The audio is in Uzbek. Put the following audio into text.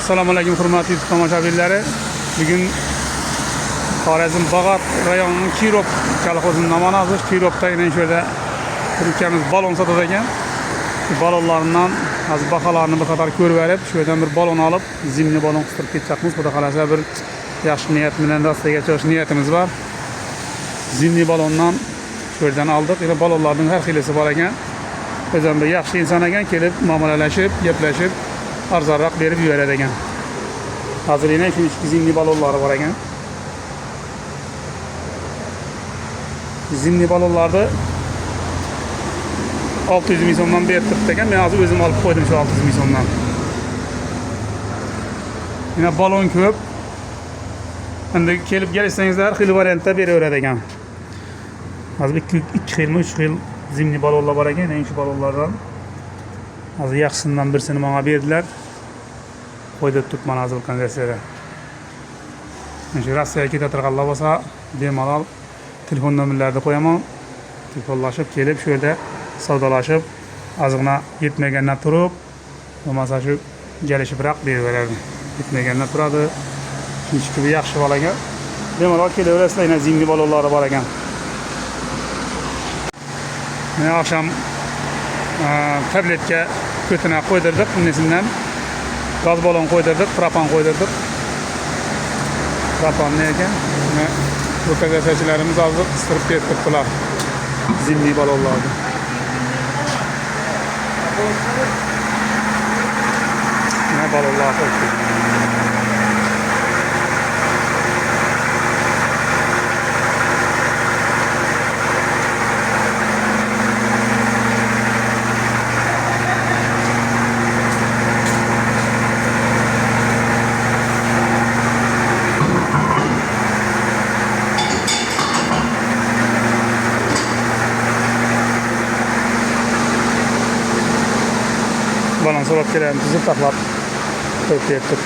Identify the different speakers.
Speaker 1: Assalomu alaykum hurmatli tomoshabinlari. Bugun Xorazm Bag'at rayonining Kirov kolxozining namunasi. Kirovda yana shu yerda turkamiz balon sotadi ekan. Shu balonlardan hozir baholarni bir qator ko'rib berib, shu yerdan bir balon olib, zimni balon qistirib ketmoqmiz. Xudo xolasa bir yaxshi niyat bilan rastaga chiqish niyatimiz bor. Zimni balondan shu yerdan oldik. Yana balonlarning har xilisi bor ekan. O'zim bir yaxshi inson ekan, kelib muomalalashib, gaplashib, arzonroq berib yuboradi ekan. Hozir yana shu zimni balonlari bor ekan. Zimni balonlarni 600 ming so'mdan berib turibdi ekan. Men hozir o'zim olib qo'ydim shu 600 ming so'mdan. Yana balon ko'p. Endi kelib kelsangizlar, har xil variantda beraveradi ekan. Hozir 2 xilmi, 3 xil zimni balonlar bor ekan. Eng shu balonlardan hozir yaxshisidan birsini menga berdilar. Qo'yib turibman hozir konversiyaga. Shu Rossiyaga ketadiganlar bo'lsa, bemalol telefon nomerlarini qo'yaman. Telefonlashib kelib, shu yerda savdolashib, ozgina yetmagandan turib, bo'lmasa shu kelishibroq beraveradi. Yetmagandan turadi. Chunki yaxshi bola ekan. Bemalol kelaverasizlar, yana zimni balonlari bor ekan. Mana akşam tabletga ko'tina qo'ydirdik, bunisidan gaz balon qo'ydirdik, propan qo'ydirdik. Propan ne ekan? Bu kazashachilarimiz hozir qistirib ketibdilar. Zimni balonlarni. Ne balonlar qo'ydik. Balon so'rab kelayapmiz, taxlab qo'yib berdik.